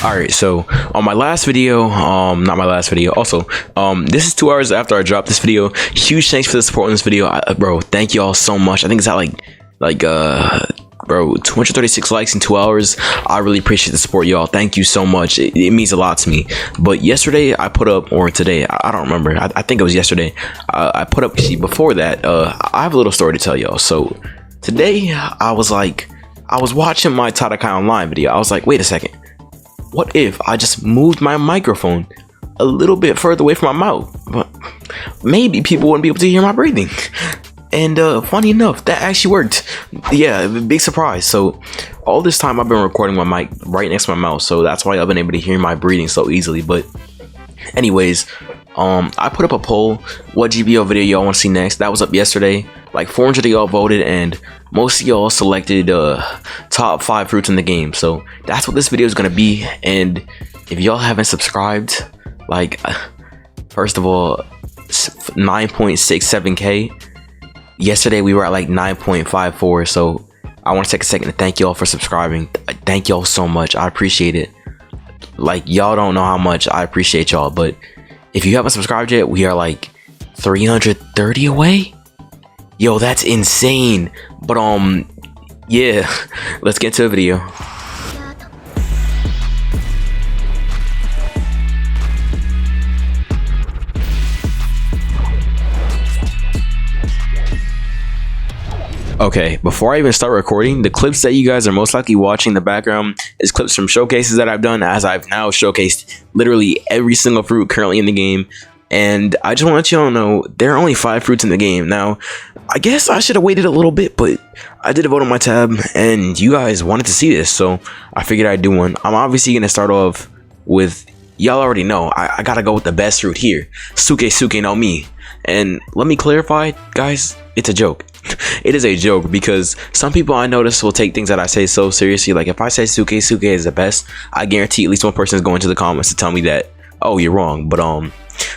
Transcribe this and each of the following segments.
Alright, so on my last video, not my last video, also, this is 2 hours after I dropped this video. Huge thanks for the support on this video, bro. Thank you all so much. I think it's at bro, 236 likes in 2 hours. I really appreciate the support, y'all. Thank you so much. It means a lot to me. But yesterday I put up, or today, I don't remember. I think it was yesterday. I put up, see, before that, I have a little story to tell y'all. So today I was watching my Tadakai Online video. I was like, wait a second. What if I just moved my microphone a little bit further away from my mouth? But maybe people wouldn't be able to hear my breathing. And funny enough, that actually worked. Yeah, big surprise. So all this time I've been recording my mic right next to my mouth, so that's why I've been able to hear my breathing so easily. But anyways, I put up a poll, what GBO video y'all want to see next. That was up yesterday. Like 400 of y'all voted, and most of y'all selected top 5 fruits in the game. So that's what this video is gonna be. And if y'all haven't subscribed, like, first of all, 9.67k. Yesterday we were at like 9.54. So I want to take a second to thank y'all for subscribing. Thank y'all so much. I appreciate it. Like, y'all don't know how much I appreciate y'all. But if you haven't subscribed yet, we are like 330 away. Yo, that's insane. But yeah, let's get to the video. Okay, before I even start recording, the clips that you guys are most likely watching in the background is clips from showcases that I've done, as I've now showcased literally every single fruit currently in the game. And I just want to let y'all know there are only 5 fruits in the game. Now, I guess I should have waited a little bit, but I did a vote on my tab and you guys wanted to see this, so I figured I'd do one. I'm obviously going to start off with, y'all already know, I gotta go with the best fruit here, Suke no Mi. And let me clarify, guys, it's a joke. It is a joke because some people I notice will take things that I say so seriously. Like, if I say Suke is the best, I guarantee at least one person is going to the comments to tell me that, oh, you're wrong. But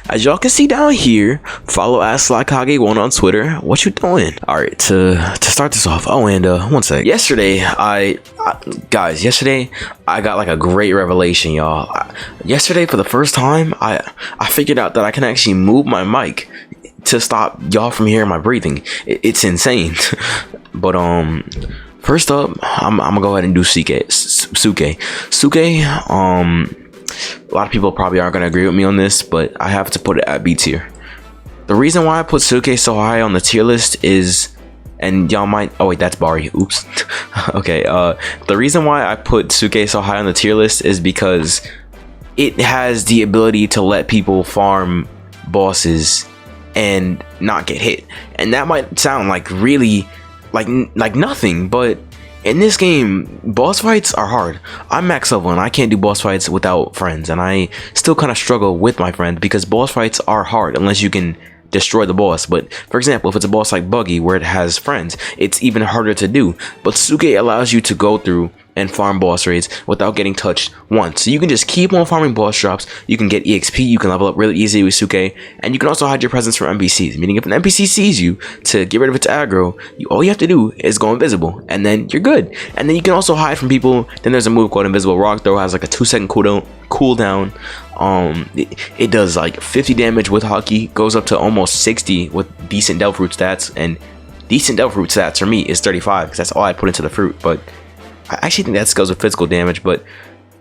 as y'all can see down here, follow @Slykage1 on Twitter. What you doing? All right, to start this off. Oh, and one sec. Yesterday, guys, yesterday I got like a great revelation, y'all. Yesterday, for the first time, I figured out that I can actually move my mic to stop y'all from hearing my breathing. It's insane. But first up, I'm gonna go ahead and do Suke. A lot of people probably aren't gonna agree with me on this, but I have to put it at B tier. The reason why I put Suke so high on the tier list is, and y'all might, oh wait, that's Bari, oops. Okay, the reason why I put Suke so high on the tier list is because it has the ability to let people farm bosses and not get hit. And that might sound like really like nothing, but in this game, boss fights are hard. I'm max level and I can't do boss fights without friends, and I still kind of struggle with my friends because boss fights are hard unless you can destroy the boss. But for example, if it's a boss like Buggy where it has friends, it's even harder to do. But Suke allows you to go through and farm boss raids without getting touched once. So you can just keep on farming boss drops, you can get EXP, you can level up really easy with Suke, and you can also hide your presence from NPCs, meaning if an NPC sees you, to get rid of its aggro, all you have to do is go invisible, and then you're good. And then you can also hide from people. Then there's a move called Invisible Rock Throw, has like a 2-second cooldown. It does like 50 damage with Haki, goes up to almost 60 with decent Delph Root stats, and decent Delph Root stats for me is 35 because that's all I put into the fruit. But I actually think that goes with physical damage. But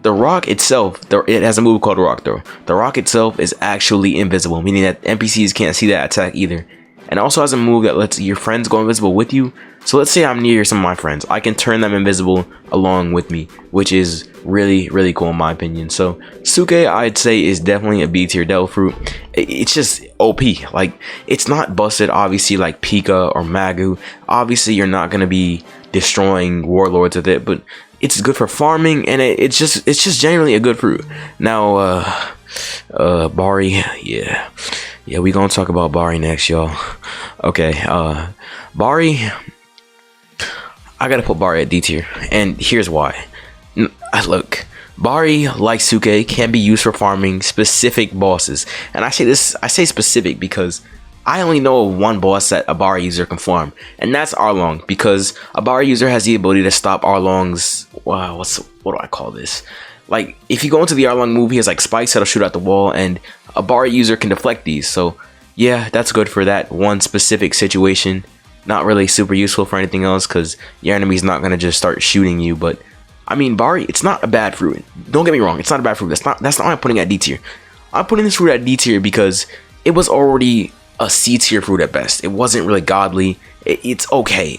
the rock itself, it has a move called Rock Throw. The rock itself is actually invisible, meaning that NPCs can't see that attack either. And also has a move that lets your friends go invisible with you. So let's say I'm near some of my friends, I can turn them invisible along with me, which is really, really cool in my opinion. So Suke, I'd say, is definitely a B tier Delph fruit. It's just OP. Like, it's not busted obviously like PIKA or MAGU. Obviously you're not going to be destroying warlords with it, but it's good for farming, and it's just generally a good fruit. Now Bari, yeah, we gonna talk about Bari next, y'all. Okay, Bari, I gotta put Bari at D tier, and here's why. Look, Bari, like Suke, can be used for farming specific bosses, and I say specific because I only know of one boss that a Bari user can farm, and that's Arlong, because a Bari user has the ability to stop Arlong's, wow, what do I call this? Like, if you go into the Arlong move, he has like spikes that'll shoot out the wall, and a Bari user can deflect these. So yeah, that's good for that one specific situation. Not really super useful for anything else, because your enemy's not gonna just start shooting you. But I mean, Bari, it's not a bad fruit. Don't get me wrong, it's not a bad fruit. That's not why I'm putting it at D tier. I'm putting this fruit at D tier because it was already a C tier fruit at best. It wasn't really godly. It's okay.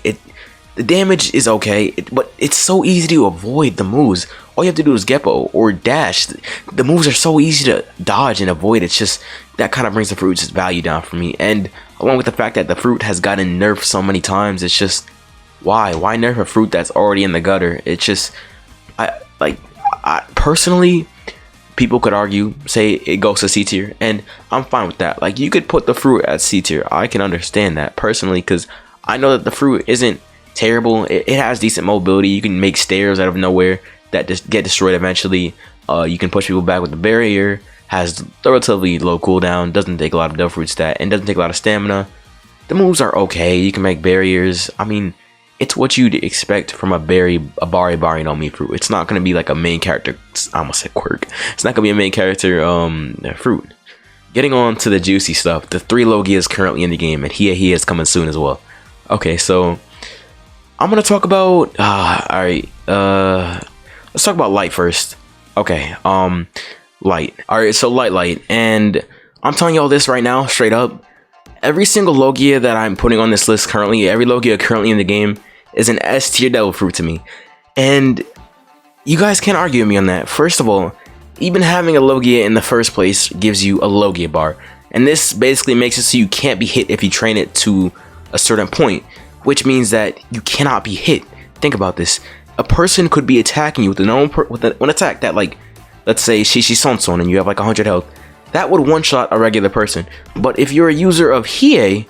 The damage is okay, but it's so easy to avoid the moves. All you have to do is Geppo or dash. The moves are so easy to dodge and avoid. It's just that kind of brings the fruit's value down for me. And along with the fact that the fruit has gotten nerfed so many times, it's just why nerf a fruit that's already in the gutter? It's just I personally, people could argue, say it goes to C tier, and I'm fine with that. Like, you could put the fruit at C tier. I can understand that personally, because I know that the fruit isn't terrible. It has decent mobility. You can make stairs out of nowhere that just get destroyed eventually. You can push people back with the barrier. Has relatively low cooldown. Doesn't take a lot of Devil Fruit stat, and doesn't take a lot of stamina. The moves are okay. You can make barriers. I mean, it's what you'd expect from a Bari no Mi fruit. It's not gonna be like a main character. I almost said quirk. It's not gonna be a main character fruit. Getting on to the juicy stuff. The 3 Logias currently in the game, and he is coming soon as well. Okay, so I'm gonna talk about alright, let's talk about light first. Okay, light. Alright, so light, and I'm telling y'all this right now, straight up. Every single Logia that I'm putting on this list currently, every Logia currently in the game is an S tier Devil Fruit to me. And you guys can't argue with me on that. First of all, even having a Logia in the first place gives you a Logia bar. And this basically makes it so you can't be hit if you train it to a certain point, which means that you cannot be hit. Think about this. A person could be attacking you with an attack that, like, let's say Shishi Sonson and you have like 100 health. That would one-shot a regular person. But if you're a user of Hiei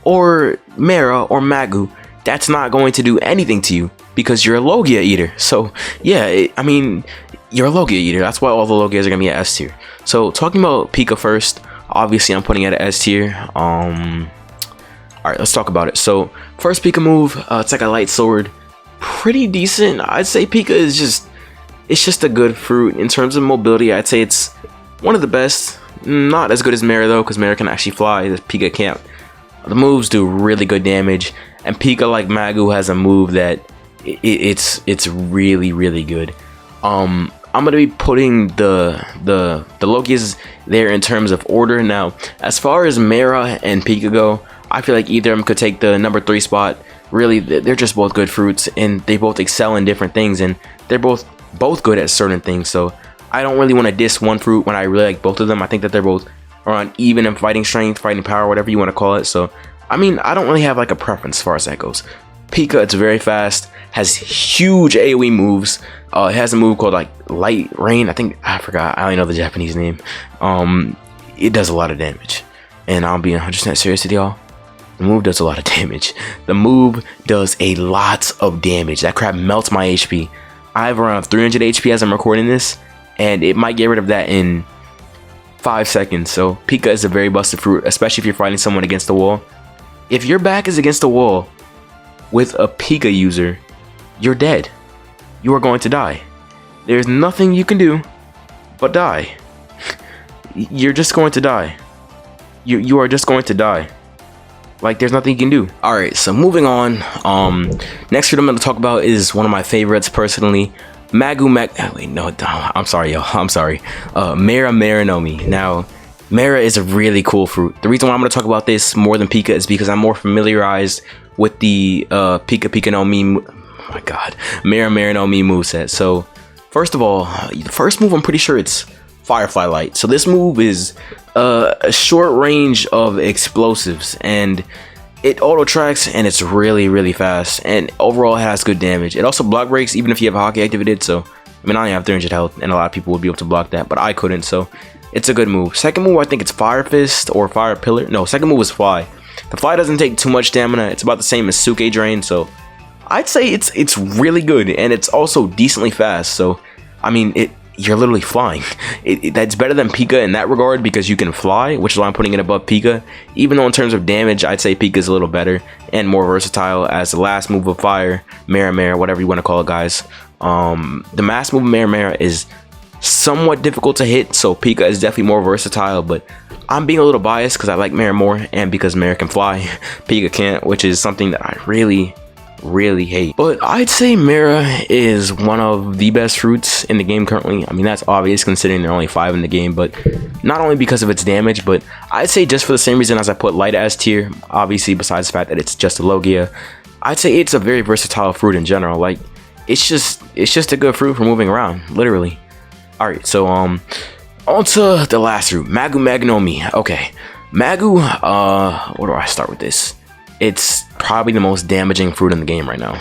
or MERA or MAGU, that's not going to do anything to you because you're a Logia eater. So yeah, I mean, you're a Logia eater. That's why all the Logias are gonna be at S tier. So talking about PIKA first, obviously I'm putting it at S tier. Alright, let's talk about it. So first PIKA move, it's like a light sword. Pretty decent. I'd say PIKA is just a good fruit. In terms of mobility, I'd say it's one of the best. Not as good as MERA though, because MERA can actually fly. The PIKA can't. The moves do really good damage, and PIKA, like MAGU, has a move that it's really good. I'm gonna be putting the Logias there in terms of order. Now, as far as MERA and PIKA go, I feel like either of them could take the number 3 spot. Really, they're just both good fruits, and they both excel in different things, and they're both good at certain things. So I don't really want to diss one fruit when I really like both of them. I think that they're both around even in fighting strength, fighting power, whatever you want to call it. So I mean, I don't really have like a preference as far as that goes. PIKA, it's very fast, has huge AoE moves. It has a move called like Light Rain. I forgot. I only know the Japanese name. It does a lot of damage, and I'll be 100% serious with y'all. The move does a lot of damage. The move does a lot of damage. That crap melts my HP. I have around 300 HP as I'm recording this, and it might get rid of that in 5 seconds. So PIKA is a very busted fruit, especially if you're fighting someone against the wall. If your back is against the wall with a PIKA user, you're dead. You are going to die. There's nothing you can do but die. You're just going to die. You are just going to die. Like, there's nothing you can do. Alright, so moving on. Next fruit I'm going to talk about is one of my favorites personally. Wait, no, I'm sorry, y'all. I'm sorry. MERA no Mi. Now, MERA is a really cool fruit. The reason why I'm going to talk about this more than PIKA is because I'm more familiarized with the PIKA no Mi. Oh my god. MERA no Mi moveset. So, first of all, the first move, I'm pretty sure it's Firefly Light. So this move is a short range of explosives, and it auto tracks, and it's really fast, and overall it has good damage. It also block breaks even if you have hockey activated. So I mean, I only have 300 health, and a lot of people would be able to block that, but I couldn't. So it's a good move. Second move, I think it's Fire Fist or Fire Pillar. No, second move is Fly. The Fly doesn't take too much stamina. It's about the same as Slykage Drain, so I'd say it's really good, and it's also decently fast. So I mean, you're literally flying. That's better than PIKA in that regard because you can fly, which is why I'm putting it above PIKA. Even though in terms of damage, I'd say PIKA is a little better and more versatile as the last move of fire, MERA, whatever you want to call it, guys. The mass move of MERA is somewhat difficult to hit, so PIKA is definitely more versatile, but I'm being a little biased because I like MERA more, and because MERA can fly, PIKA can't, which is something that I really hate. But I'd say MERA is one of the best fruits in the game currently. I mean, that's obvious considering there are only 5 in the game, but not only because of its damage, but I'd say just for the same reason as I put Light S tier, obviously besides the fact that it's just a Logia, I'd say it's a very versatile fruit in general. Like, it's just a good fruit for moving around, literally. Alright, so on to the last fruit, MAGU Magnomi. Okay, MAGU, where do I start with this? It's probably the most damaging fruit in the game right now.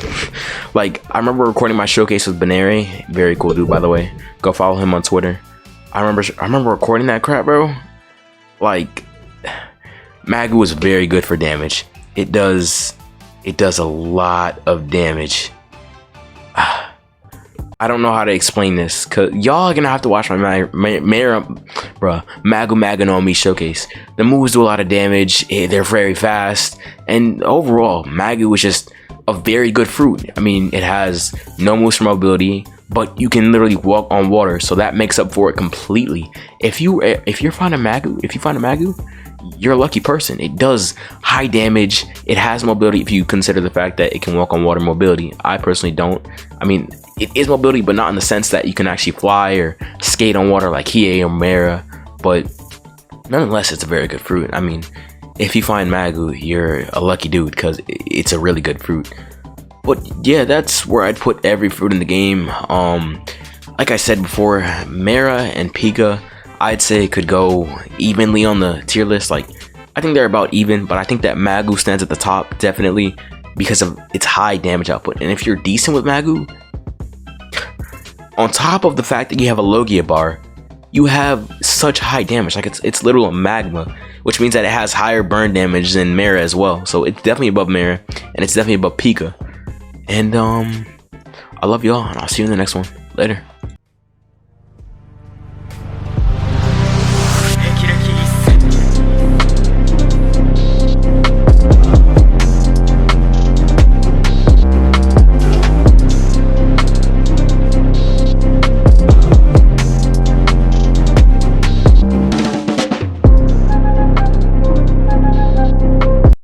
Like, I remember recording my showcase with Benere, very cool dude by the way. Go follow him on Twitter. I remember recording that crap, bro. Like, MAGU was very good for damage. It does a lot of damage. I don't know how to explain this, cause y'all are gonna have to watch my MERA, bruh, MAGU Magnomi showcase. The moves do a lot of damage, they're very fast, and overall, MAGU is just a very good fruit. I mean, it has no moves for mobility, but you can literally walk on water, so that makes up for it completely. If you find a MAGU, you're a lucky person. It does high damage, it has mobility if you consider the fact that it can walk on water mobility. I personally don't. I mean, it is mobility, but not in the sense that you can actually fly or skate on water like Hiei or MERA, but nonetheless, it's a very good fruit. I mean, if you find MAGU, you're a lucky dude because it's a really good fruit. But yeah, that's where I'd put every fruit in the game. Like I said before, MERA and PIKA, I'd say could go evenly on the tier list. Like, I think they're about even, but I think that MAGU stands at the top definitely because of its high damage output. And if you're decent with MAGU, on top of the fact that you have a Logia bar, you have such high damage. Like, it's literal magma, which means that it has higher burn damage than MERA as well. So it's definitely above MERA, and it's definitely above PIKA. And I love y'all, and I'll see you in the next one. Later.